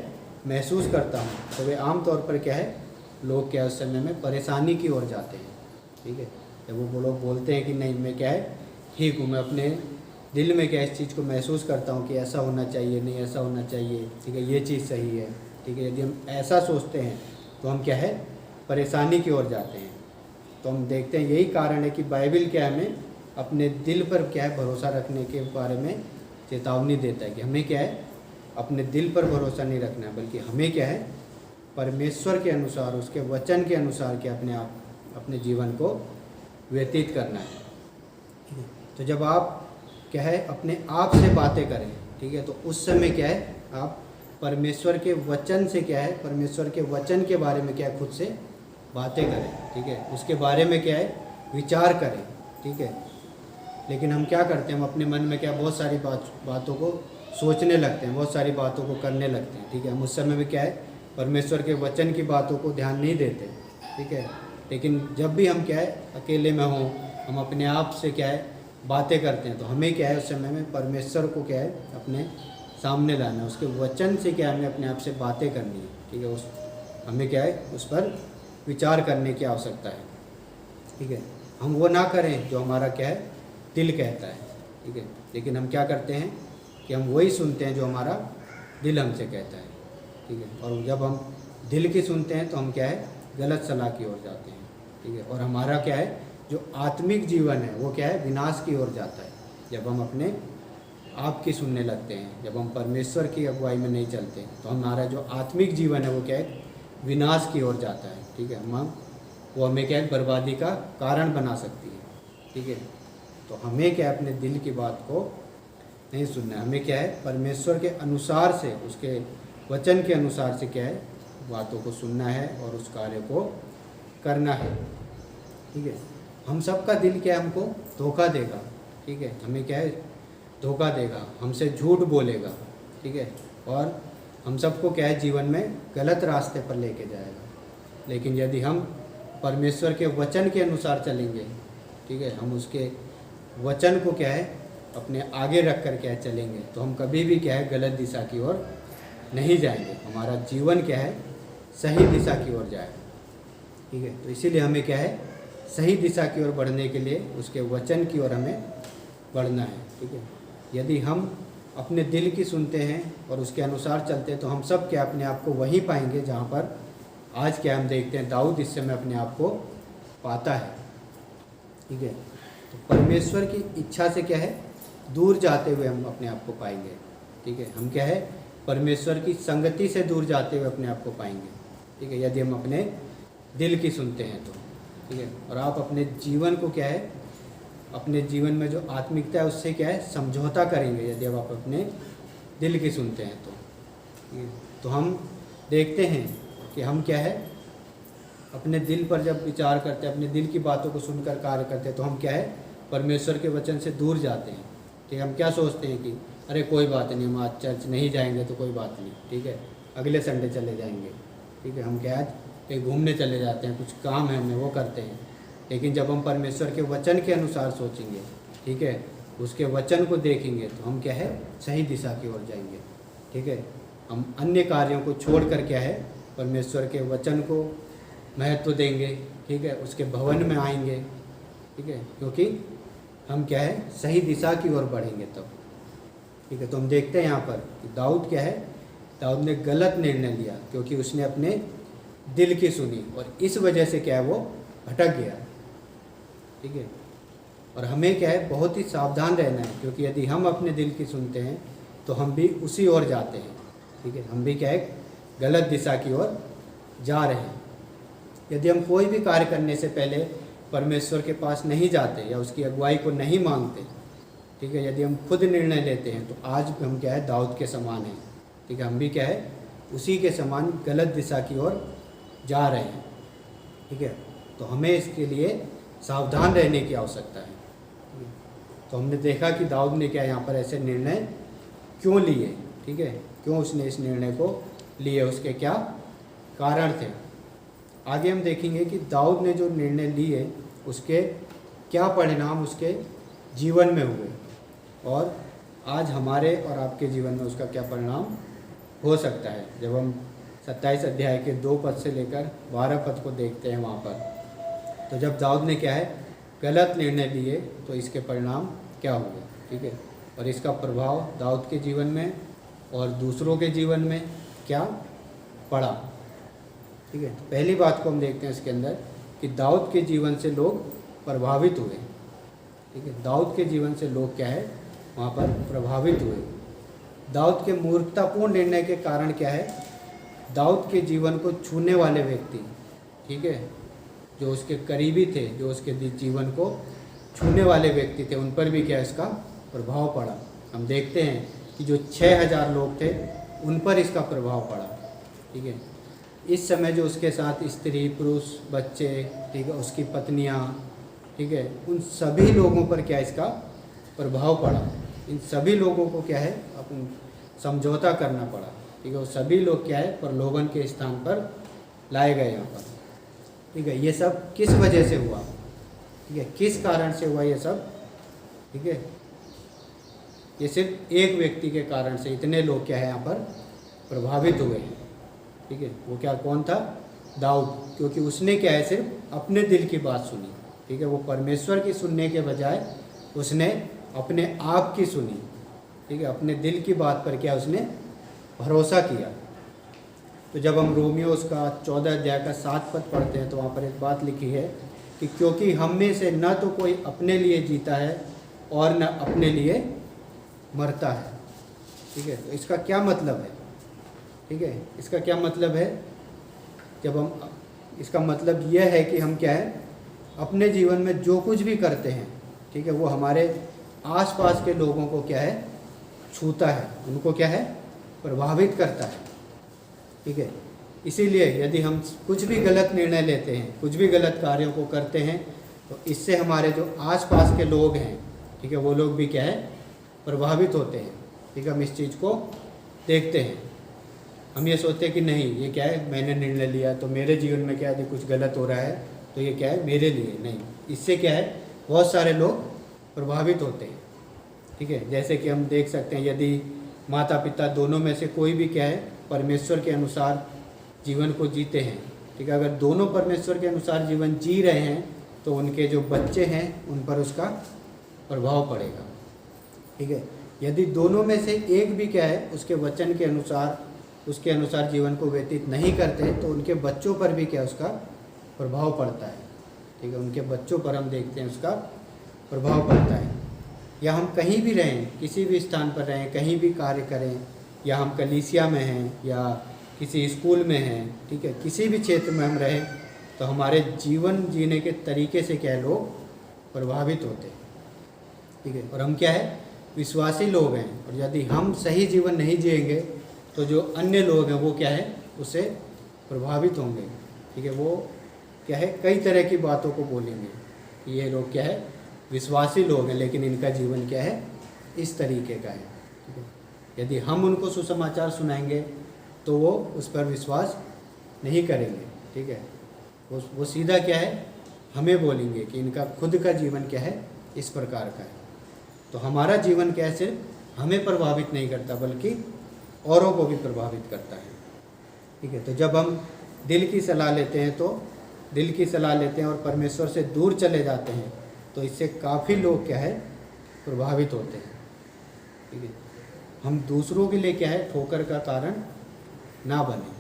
महसूस करता हूँ, तो वे आम तौर पर क्या है, लोग क्या है उस समय में परेशानी की ओर जाते हैं। ठीक है, जब वो लोग बोलते हैं कि नहीं मैं क्या है ठीक हूँ, मैं अपने दिल में क्या इस चीज़ को महसूस करता हूँ कि ऐसा होना चाहिए, नहीं ऐसा होना चाहिए, ठीक है ये चीज़ सही है, ठीक है, यदि हम ऐसा सोचते हैं तो हम क्या है परेशानी की ओर जाते हैं। तो हम देखते हैं यही कारण है कि बाइबल क्या हमें अपने दिल पर क्या है भरोसा रखने के बारे में चेतावनी देता है कि हमें क्या है अपने दिल पर भरोसा नहीं रखना है, बल्कि हमें क्या है परमेश्वर के अनुसार, उसके वचन के अनुसार क्या अपने जीवन को व्यतीत करना है। तो जब आप क्या है अपने आप से बातें करें, ठीक है, तो उस समय क्या है आप परमेश्वर के वचन से क्या है परमेश्वर के वचन के बारे में क्या है खुद से बातें करें, ठीक है, उसके बारे में क्या है विचार करें। ठीक है, लेकिन हम क्या करते हैं, हम अपने मन में क्या बहुत सारी बातों को सोचने लगते हैं, बहुत सारी बातों को करने लगते हैं। ठीक है, हम उस समय में क्या है परमेश्वर के वचन की बातों को ध्यान नहीं देते। ठीक है, लेकिन जब भी हम क्या है अकेले में हों, हम अपने आप से क्या है बातें करते हैं, तो हमें क्या है उस समय में परमेश्वर को क्या है अपने सामने लाना है, उसके वचन से क्या हमें अपने आप से बातें करनी है। ठीक है, उस हमें क्या है उस पर विचार करने की आवश्यकता है। ठीक है, हम वो ना करें जो हमारा क्या है दिल कहता है। ठीक है, लेकिन हम क्या करते हैं कि हम वही सुनते हैं जो हमारा दिल हमसे कहता है। ठीक है, और जब हम दिल की सुनते हैं तो हम क्या है गलत सलाह की ओर जाते हैं। ठीक है, और हमारा क्या है जो आत्मिक जीवन है वो क्या है विनाश की ओर जाता है। जब हम अपने आप की सुनने लगते हैं, जब हम परमेश्वर की अगुवाई में नहीं चलते, तो हमारा जो आत्मिक जीवन है वो क्या है विनाश की ओर जाता है। ठीक है, वो हमें क्या है बर्बादी का कारण बना सकती है। ठीक है, तो हमें क्या है अपने दिल की बात को नहीं सुनना है, हमें क्या है परमेश्वर के अनुसार से, उसके वचन के अनुसार से क्या है बातों को सुनना है और उस कार्य को करना है। ठीक है, हम सबका दिल क्या है हमको धोखा देगा। ठीक है, हमें क्या है धोखा देगा, हमसे झूठ बोलेगा। ठीक है, और हम सबको क्या है जीवन में गलत रास्ते पर लेके जाएगा। लेकिन यदि हम परमेश्वर के वचन के अनुसार चलेंगे, ठीक है, हम उसके वचन को क्या है अपने आगे रख कर क्या है चलेंगे, तो हम कभी भी क्या है गलत दिशा की ओर नहीं जाएंगे, हमारा जीवन क्या है सही दिशा की ओर जाएगा। ठीक है, तो इसीलिए हमें क्या है सही दिशा की ओर बढ़ने के लिए उसके वचन की ओर हमें बढ़ना है। ठीक है, यदि हम अपने दिल की सुनते हैं और उसके अनुसार चलते हैं, तो हम सब क्या अपने आप को वहीं पाएंगे जहाँ पर आज क्या हम देखते हैं दाऊद इस समय अपने आप को पाता है। ठीक है, तो परमेश्वर की इच्छा से क्या है दूर जाते हुए हम अपने आप को पाएंगे। ठीक है, हम क्या है परमेश्वर की संगति से दूर जाते हुए अपने आप को पाएंगे। ठीक है, यदि हम अपने दिल की सुनते हैं तो। ठीक है, और आप अपने जीवन को क्या है अपने जीवन में जो आत्मिकता है उससे क्या है समझौता करेंगे यदि आप अपने दिल की सुनते हैं तो। ठीक है, तो हम देखते हैं कि हम क्या है अपने दिल पर जब विचार करते हैं, अपने दिल की बातों को सुनकर कार्य करते हैं, तो हम क्या है परमेश्वर के वचन से दूर जाते हैं। ठीक है, हम क्या सोचते हैं कि अरे कोई बात नहीं, हम आज चर्च नहीं जाएंगे तो कोई बात नहीं, ठीक है अगले संडे चले जाएंगे। ठीक है, हम क्या आज कहीं घूमने चले जाते हैं, कुछ काम है हमें वो करते हैं। लेकिन जब हम परमेश्वर के वचन के अनुसार सोचेंगे, ठीक है उसके वचन को देखेंगे, तो हम क्या है सही दिशा की ओर जाएंगे। ठीक है, हम अन्य कार्यों को छोड़ कर क्या है परमेश्वर के वचन को महत्व देंगे। ठीक है, उसके भवन में आएंगे। ठीक है, क्योंकि हम क्या है सही दिशा की ओर बढ़ेंगे तब। ठीक है, तो हम देखते हैं यहाँ पर कि दाऊद क्या है दाऊद ने गलत निर्णय लिया क्योंकि उसने अपने दिल की सुनी और इस वजह से क्या है वो भटक गया। ठीक है, और हमें क्या है बहुत ही सावधान रहना है, क्योंकि यदि हम अपने दिल की सुनते हैं तो हम भी उसी ओर जाते हैं। ठीक है, हम भी क्या है गलत दिशा की ओर जा रहे हैं। यदि हम कोई भी कार्य करने से पहले परमेश्वर के पास नहीं जाते या उसकी अगुवाई को नहीं मांगते, ठीक है यदि हम खुद निर्णय लेते हैं, तो आज हम क्या है दाऊद के समान हैं। ठीक है, हम भी क्या है उसी के समान गलत दिशा की ओर जा रहे हैं। ठीक है, तो हमें इसके लिए सावधान रहने की आवश्यकता है। तो हमने देखा कि दाऊद ने क्या यहाँ पर ऐसे निर्णय क्यों लिए। ठीक है, क्यों उसने इस निर्णय को लिए, उसके क्या कारण थे। आगे हम देखेंगे कि दाऊद ने जो निर्णय लिए उसके क्या परिणाम उसके जीवन में हुए, और आज हमारे और आपके जीवन में उसका क्या परिणाम हो सकता है जब हम 27 अध्याय के 2 पद से लेकर 12 पद को देखते हैं वहाँ पर। तो जब दाऊद ने क्या है गलत निर्णय लिए तो इसके परिणाम क्या हुए, ठीक है, और इसका प्रभाव दाऊद के जीवन में और दूसरों के जीवन में क्या पड़ा, ठीक है। तो पहली बात को हम देखते हैं इसके अंदर कि दाऊद के जीवन से लोग प्रभावित हुए, ठीक है। दाऊद के जीवन से लोग क्या है वहाँ पर प्रभावित हुए। दाऊद के मूर्खतापूर्ण निर्णय के कारण क्या है, दाऊद के जीवन को छूने वाले व्यक्ति, ठीक है, जो उसके करीबी थे, जो उसके जीवन को छूने वाले व्यक्ति थे, उन पर भी क्या इसका प्रभाव पड़ा। हम देखते हैं कि जो 6000 लोग थे उन पर इसका प्रभाव पड़ा, ठीक है। इस समय जो उसके साथ स्त्री पुरुष बच्चे, ठीक है, उसकी पत्नियां, ठीक है, उन सभी लोगों पर क्या इसका प्रभाव पड़ा। इन सभी लोगों को क्या है अपन समझौता करना पड़ा, ठीक है। वो सभी लोग क्या है प्रलोभन के स्थान पर लाए गए यहाँ पर, ठीक है। ये सब किस वजह से हुआ, ठीक है, किस कारण से हुआ ये सब, ठीक है। ये सिर्फ एक व्यक्ति के कारण से इतने लोग क्या है यहाँ पर प्रभावित हुए हैं, ठीक है। वो क्या कौन था, दाऊद, क्योंकि उसने क्या है सिर्फ अपने दिल की बात सुनी, ठीक है। वो परमेश्वर की सुनने के बजाय उसने अपने आप की सुनी, ठीक है। अपने दिल की बात पर क्या उसने भरोसा किया। तो जब हम रोमियो उसका 14 अध्याय का 7 पद पढ़ते हैं तो वहाँ पर एक बात लिखी है कि क्योंकि हम में से न तो कोई अपने लिए जीता है और न अपने लिए मरता है, ठीक है। तो इसका क्या मतलब है, ठीक है, इसका क्या मतलब है, जब हम इसका मतलब यह है कि हम क्या है अपने जीवन में जो कुछ भी करते हैं, ठीक है, वो हमारे आसपास के लोगों को क्या है छूता है, उनको क्या है प्रभावित करता है, ठीक है। इसीलिए यदि हम कुछ भी गलत निर्णय लेते हैं, कुछ भी गलत कार्यों को करते हैं, तो इससे हमारे जो आसपास के लोग हैं, ठीक है, वो लोग भी क्या है प्रभावित होते हैं, ठीक है। हम इस चीज़ को देखते हैं, हम ये सोचते हैं कि नहीं ये क्या है मैंने निर्णय लिया तो मेरे जीवन में क्या है कुछ गलत हो रहा है तो ये क्या है मेरे लिए नहीं, इससे क्या है बहुत सारे लोग प्रभावित होते हैं, ठीक है। जैसे कि हम देख सकते हैं यदि माता पिता दोनों में से कोई भी क्या है परमेश्वर के अनुसार जीवन को जीते हैं, ठीक है, अगर दोनों परमेश्वर के अनुसार जीवन जी रहे हैं तो उनके जो बच्चे हैं उन पर उसका प्रभाव पड़ेगा, ठीक है। यदि दोनों में से एक भी क्या है उसके वचन के अनुसार उसके अनुसार जीवन को व्यतीत नहीं करते तो उनके बच्चों पर भी क्या उसका प्रभाव पड़ता है, ठीक है। उनके बच्चों पर हम देखते हैं उसका प्रभाव पड़ता है। या हम कहीं भी रहें, किसी भी स्थान पर रहें, कहीं भी कार्य करें, या हम कलीसिया में हैं या किसी स्कूल में हैं, ठीक है, किसी भी क्षेत्र में हम रहें तो हमारे जीवन जीने के तरीके से क्या है लोग प्रभावित होते हैं, ठीक है। और हम क्या है विश्वासी लोग हैं, और यदि हम सही जीवन नहीं जिएंगे तो जो अन्य लोग हैं वो क्या है उससे प्रभावित होंगे, ठीक है। वो क्या है कई तरह की बातों को बोलेंगे कि ये लोग क्या है विश्वासी लोग हैं लेकिन इनका जीवन क्या है इस तरीके का है, ठीक है। यदि हम उनको सुसमाचार सुनाएंगे तो वो उस पर विश्वास नहीं करेंगे, ठीक है। वो सीधा क्या है हमें बोलेंगे कि इनका खुद का जीवन क्या है इस प्रकार का है। तो हमारा जीवन क्या है सिर्फ हमें प्रभावित नहीं करता बल्कि औरों को भी प्रभावित करता है, ठीक है। तो जब हम दिल की सलाह लेते हैं और परमेश्वर से दूर चले जाते हैं तो इससे काफ़ी लोग क्या है प्रभावित होते हैं, ठीक है। हम दूसरों के लिए क्या है ठोकर का कारण ना बने,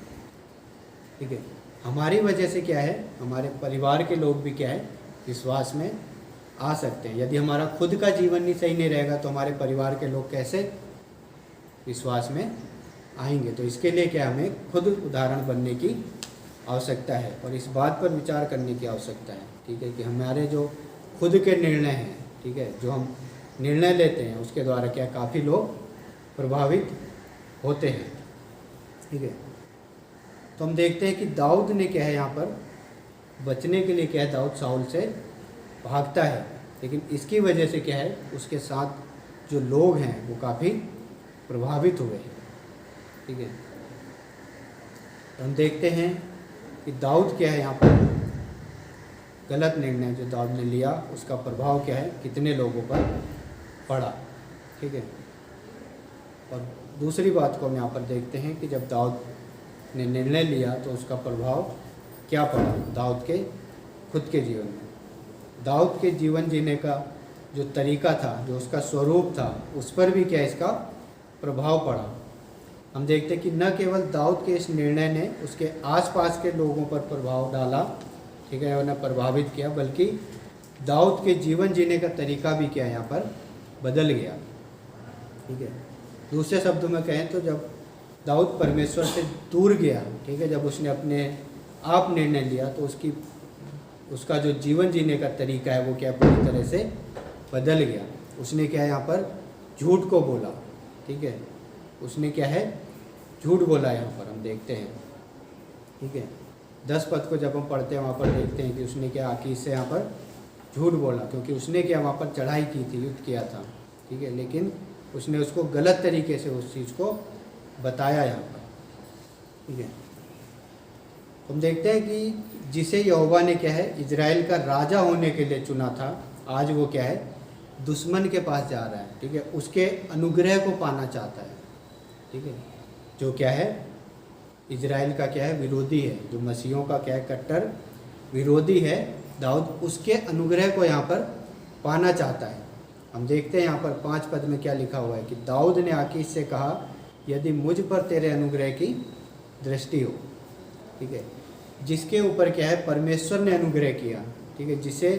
ठीक है। हमारी वजह से क्या है हमारे परिवार के लोग भी क्या है विश्वास में आ सकते हैं। यदि हमारा खुद का जीवन ही सही नहीं रहेगा तो हमारे परिवार के लोग कैसे विश्वास में आएंगे। तो इसके लिए क्या हमें खुद उदाहरण बनने की आवश्यकता है और इस बात पर विचार करने की आवश्यकता है, ठीक है, कि हमारे जो खुद के निर्णय हैं, ठीक है, जो हम निर्णय लेते हैं उसके द्वारा क्या काफ़ी लोग प्रभावित होते हैं, ठीक है। तो हम देखते हैं कि दाऊद ने क्या है यहाँ पर बचने के लिए क्या है दाऊद साउल से भागता है, लेकिन इसकी वजह से क्या है उसके साथ जो लोग हैं वो काफ़ी प्रभावित हुए हैं, ठीक है। तो हम देखते हैं कि दाऊद क्या है यहाँ पर गलत निर्णय जो दाऊद ने लिया उसका प्रभाव क्या है कितने लोगों पर पड़ा, ठीक है। और दूसरी बात को हम यहाँ पर देखते हैं कि जब दाऊद ने निर्णय लिया तो उसका प्रभाव क्या पड़ा दाऊद के खुद के जीवन में। दाऊद के जीवन जीने का जो तरीका था, जो उसका स्वरूप था, उस पर भी क्या इसका प्रभाव पड़ा। हम देखते हैं कि न केवल दाऊद के इस निर्णय ने उसके आसपास के लोगों पर प्रभाव डाला, ठीक है, उन्हें प्रभावित किया, बल्कि दाऊद के जीवन जीने का तरीका भी क्या यहाँ पर बदल गया। ठीक है, दूसरे शब्दों में कहें तो जब दाऊद परमेश्वर से दूर गया, ठीक है, जब उसने अपने आप निर्णय लिया तो उसका जो जीवन जीने का तरीका है वो क्या पूरी तरह से बदल गया। उसने क्या यहाँ पर झूठ को बोला, ठीक है, उसने क्या है झूठ बोला। यहाँ पर हम देखते हैं, ठीक है, 10 पद को जब हम पढ़ते हैं वहाँ पर देखते हैं कि उसने क्या आकीश से यहाँ पर झूठ बोला, क्योंकि उसने क्या वहाँ पर चढ़ाई की थी, युद्ध किया था, ठीक है, लेकिन उसने उसको गलत तरीके से उस चीज़ को बताया यहाँ पर। ठीक है, हम देखते हैं कि जिसे यहोवा ने क्या है इजराइल का राजा होने के लिए चुना था, आज वो क्या है दुश्मन के पास जा रहा है। ठीक है, उसके अनुग्रह को पाना चाहता है। ठीक है, जो क्या है इजराइल का क्या है विरोधी है, जो मसीहों का क्या है कट्टर विरोधी है, दाऊद उसके अनुग्रह को यहाँ पर पाना चाहता है। हम देखते हैं यहाँ पर 5 पद में क्या लिखा हुआ है कि दाऊद ने आकीश से कहा, यदि मुझ पर तेरे अनुग्रह की दृष्टि हो। ठीक है, जिसके ऊपर क्या है परमेश्वर ने अनुग्रह किया, ठीक है, जिसे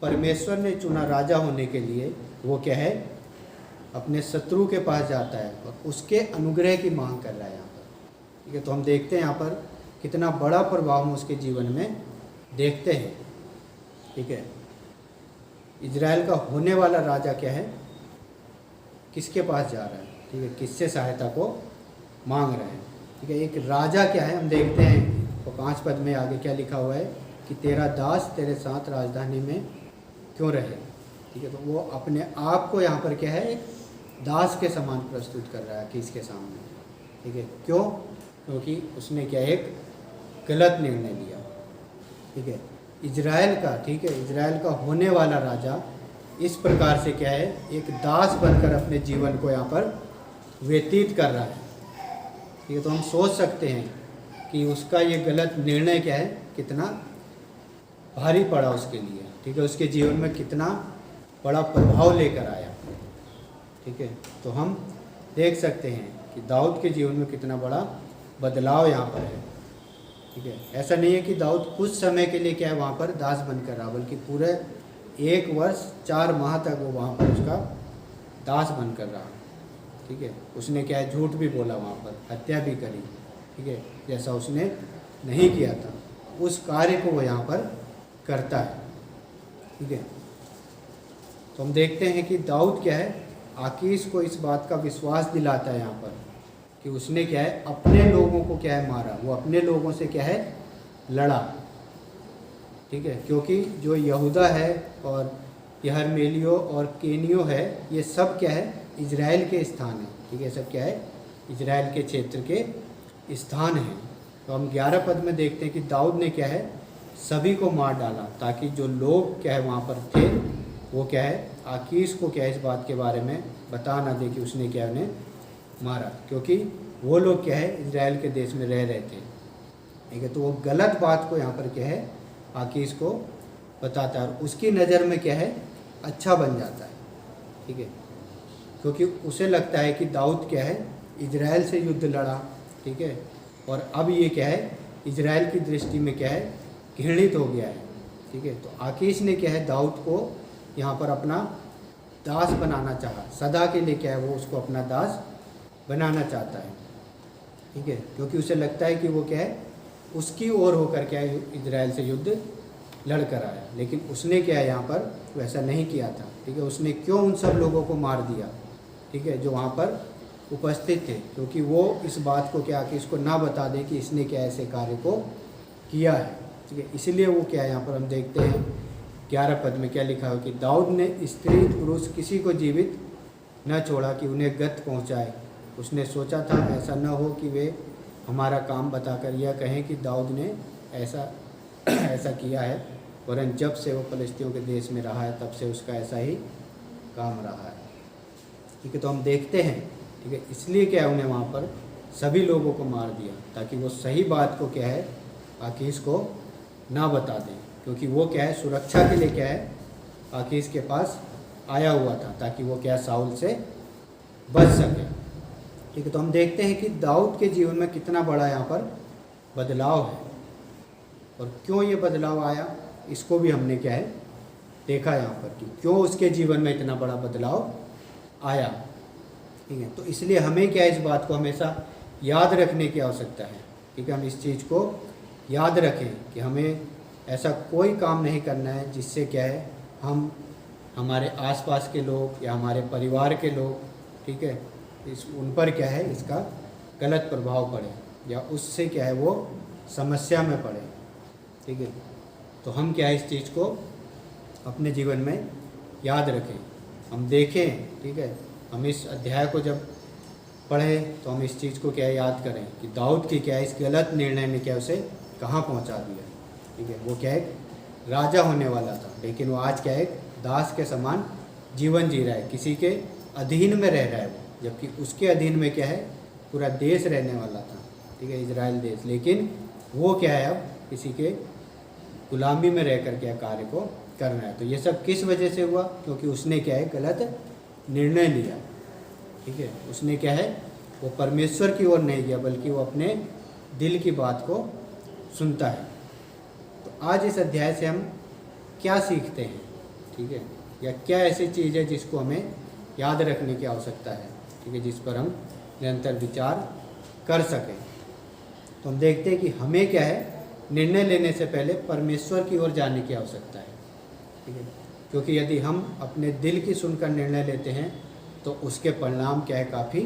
परमेश्वर ने चुना राजा होने के लिए, वो क्या है अपने शत्रु के पास जाता है और उसके अनुग्रह की मांग कर रहा है यहाँ पर। ठीक है, तो हम देखते हैं यहाँ पर कितना बड़ा प्रभाव हम उसके जीवन में देखते हैं। ठीक है, इजराइल का होने वाला राजा क्या है किसके पास जा रहा है, ठीक है, किससे सहायता को मांग रहा है। ठीक है, एक राजा क्या है हम देखते हैं तो 5 पद में आगे क्या लिखा हुआ है कि तेरा दास तेरे साथ राजधानी में क्यों रहे। ठीक है, तो वो अपने आप को यहाँ पर क्या है एक दास के समान प्रस्तुत कर रहा है कि इसके सामने। ठीक है, क्यों? क्योंकि उसने क्या एक गलत निर्णय लिया। ठीक है, इजराइल का, ठीक है, इजराइल का होने वाला राजा इस प्रकार से क्या है एक दास बनकर अपने जीवन को यहाँ पर व्यतीत कर रहा है। ठीक है, तो हम सोच सकते हैं कि उसका ये गलत निर्णय क्या है कितना भारी पड़ा उसके लिए। ठीक है, उसके जीवन में कितना बड़ा प्रभाव लेकर आया। ठीक है, तो हम देख सकते हैं कि दाऊद के जीवन में कितना बड़ा बदलाव यहाँ पर है। ठीक है, ऐसा नहीं है कि दाऊद कुछ समय के लिए क्या है वहाँ पर दास बनकर रहा, बल्कि पूरे 1 वर्ष 4 माह तक वो वहाँ पर उसका दास बनकर रहा। ठीक है, उसने क्या है झूठ भी बोला, वहाँ पर हत्या भी करी। ठीक है, जैसा उसने नहीं किया था उस कार्य को वो यहाँ पर करता है। ठीक है, तो हम देखते हैं कि दाऊद क्या है आकीश को इस बात का विश्वास दिलाता है यहाँ पर कि उसने क्या है अपने लोगों को क्या है मारा, वो अपने लोगों से क्या है लड़ा। ठीक है, क्योंकि जो यहूदा है और यहरमेलियो और केनियो है, ये सब क्या है इजराइल के स्थान है। ठीक है, सब क्या है इजराइल के क्षेत्र के स्थान हैं। तो हम 11 पद में देखते हैं कि दाऊद ने क्या है सभी को मार डाला, ताकि जो लोग क्या है वहाँ पर थे वो क्या है आकीश को क्या है इस बात के बारे में बता ना दे कि उसने क्या उन्हें मारा, क्योंकि वो लोग क्या है इजराइल के देश में रह रहे थे। ठीक है, तो वो गलत बात को यहाँ पर क्या है आकीश को बताता है और उसकी नज़र में क्या है अच्छा बन जाता है। ठीक है, क्योंकि उसे लगता है कि दाऊद क्या है इजराइल से युद्ध लड़ा। ठीक है, और अब ये क्या है इजराइल की दृष्टि में क्या है घृणित हो गया है। ठीक है, तो आकीश ने क्या है दाऊद को यहाँ पर अपना दास बनाना चाहा, सदा के लिए क्या है वो उसको अपना दास बनाना चाहता है। ठीक है, क्योंकि उसे लगता है कि वो क्या है उसकी ओर होकर क्या है इजराइल से युद्ध लड़ कर आया, लेकिन उसने क्या है यहाँ पर वैसा नहीं किया था। ठीक है, उसने क्यों उन सब लोगों को मार दिया, ठीक है, जो वहाँ पर उपस्थित थे, क्योंकि वो इस बात को क्या कि इसको ना बता दे कि इसने क्या ऐसे कार्य को किया है। ठीक है, इसलिए वो क्या है यहाँ पर हम देखते हैं 11 पद में क्या लिखा हो कि दाऊद ने स्त्री पुरुष किसी को जीवित न छोड़ा कि उन्हें गत पहुँचाए। उसने सोचा था ऐसा न हो कि वे हमारा काम बताकर यह कहें कि दाऊद ने ऐसा ऐसा किया है, वरन जब से वो फलिस्तियों के देश में रहा है तब से उसका ऐसा ही काम रहा है। ठीक है, तो हम देखते हैं, ठीक है, इसलिए क्या है उन्हें वहाँ पर सभी लोगों को मार दिया, ताकि वो सही बात को क्या है आकीश को ना बता दें, क्योंकि वो क्या है सुरक्षा के लिए क्या है आकीश के पास आया हुआ था, ताकि वो क्या साउल से बच सके। ठीक है, तो हम देखते हैं कि दाऊद के जीवन में कितना बड़ा यहाँ पर बदलाव है, और क्यों ये बदलाव आया इसको भी हमने क्या है देखा यहाँ पर कि क्यों उसके जीवन में इतना बड़ा बदलाव आया। ठीक है, तो इसलिए हमें क्या इस बात को हमेशा याद रखने की आवश्यकता है। ठीक है, हम इस चीज़ को याद रखें कि हमें ऐसा कोई काम नहीं करना है जिससे क्या है हम हमारे आसपास के लोग या हमारे परिवार के लोग, ठीक है, उन पर क्या है इसका गलत प्रभाव पड़े या उससे क्या है वो समस्या में पड़े। ठीक है, तो हम क्या है इस चीज़ को अपने जीवन में याद रखें, हम देखें। ठीक है, हम इस अध्याय को जब पढ़ें तो हम इस चीज़ को क्या याद करें कि दाऊद की क्या है इस गलत निर्णय ने क्या उसे कहाँ पहुँचा दिया। ठीक है, वो क्या है राजा होने वाला था, लेकिन वो आज क्या है दास के समान जीवन जी रहा है, किसी के अधीन में रह रहा है वो, जबकि उसके अधीन में क्या है पूरा देश रहने वाला था। ठीक है, इजराइल देश, लेकिन वो क्या है अब किसी के गुलामी में रह कर क्या कार्य को कर रहा है। तो ये सब किस वजह से हुआ? क्योंकि उसने क्या है गलत निर्णय लिया। ठीक है, उसने क्या है वो परमेश्वर की ओर नहीं गया, बल्कि वो अपने दिल की बात को सुनता है। तो आज इस अध्याय से हम क्या सीखते हैं? ठीक है, या क्या ऐसी चीज़ है जिसको हमें याद रखने की आवश्यकता है? ठीक है, जिस पर हम निरंतर विचार कर सकें। तो हम देखते हैं कि हमें क्या है निर्णय लेने से पहले परमेश्वर की ओर जाने की आवश्यकता है। ठीक है, क्योंकि यदि हम अपने दिल की सुनकर निर्णय लेते हैं तो उसके परिणाम क्या है काफ़ी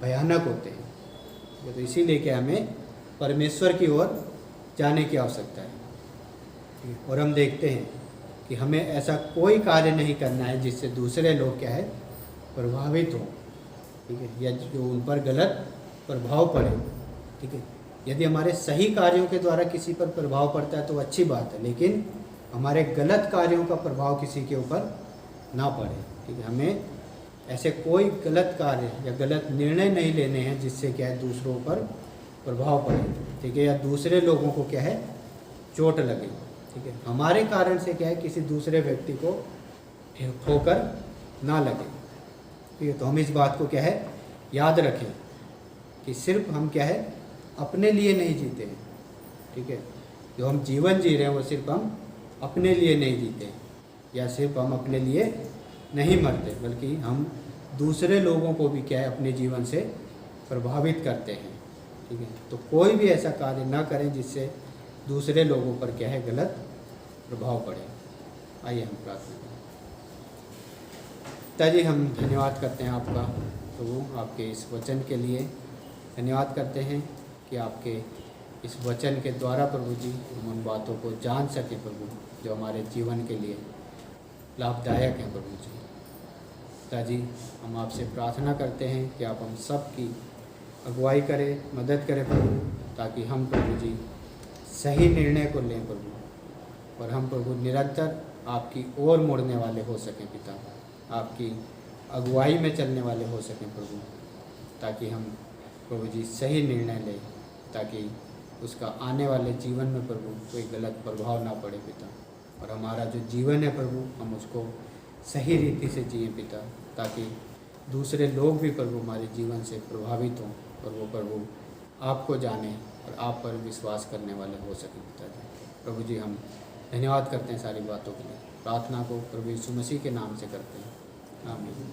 भयानक होते हैं। तो इसीलिए क्या हमें परमेश्वर की ओर जाने की आवश्यकता है। और हम देखते हैं कि हमें ऐसा कोई कार्य नहीं करना है जिससे दूसरे लोग क्या है प्रभावित हों। ठीक है, या जो उन पर गलत प्रभाव पड़े। ठीक है, यदि हमारे सही कार्यों के द्वारा किसी पर प्रभाव पड़ता है तो अच्छी बात है, लेकिन हमारे गलत कार्यों का प्रभाव किसी के ऊपर ना पड़े। ठीक है, हमें ऐसे कोई गलत कार्य या गलत निर्णय नहीं लेने हैं जिससे क्या है दूसरों पर प्रभाव पड़े। ठीक है, या दूसरे लोगों को क्या है चोट लगे। ठीक है, हमारे कारण से क्या है किसी दूसरे व्यक्ति को ठोकर ना लगे। ठीक है, तो हम इस बात को क्या है याद रखें कि सिर्फ हम क्या है अपने लिए नहीं जीते हैं। ठीक है, जो हम जीवन जी रहे हैं वो सिर्फ हम अपने लिए नहीं जीते, या सिर्फ हम अपने लिए नहीं मरते, बल्कि हम दूसरे लोगों को भी क्या है अपने जीवन से प्रभावित करते हैं। ठीक है, तो कोई भी ऐसा कार्य ना करें जिससे दूसरे लोगों पर क्या है गलत प्रभाव पड़े। आइए हम प्रार्थना करें। पिताजी, हम धन्यवाद करते हैं आपका प्रभु, आपके इस वचन के लिए धन्यवाद करते हैं कि आपके इस वचन के द्वारा प्रभु जी हम उन बातों को जान सके प्रभु जो हमारे जीवन के लिए लाभदायक हैं प्रभु जी। पिताजी, हम आपसे प्रार्थना करते हैं कि आप हम सब की अगुवाई करें, मदद करें प्रभु, ताकि हम प्रभु जी सही निर्णय को लें प्रभु, और हम प्रभु निरंतर आपकी ओर मुड़ने वाले हो सकें पिता, आपकी अगुवाई में चलने वाले हो सकें प्रभु, ताकि हम प्रभु जी सही निर्णय लें, ताकि उसका आने वाले जीवन में प्रभु कोई गलत प्रभाव ना पड़े पिता, और हमारा जो जीवन है प्रभु हम उसको सही रीति से जिए पिता, ताकि दूसरे लोग भी प्रभु हमारे जीवन से प्रभावित हों और वो प्रभु आपको जाने और आप पर विश्वास करने वाले हो सकें पिताजी। प्रभु जी, हम धन्यवाद करते हैं सारी बातों के लिए। प्रार्थना को प्रभु यीशु मसीह के नाम से करते हैं, आमीन।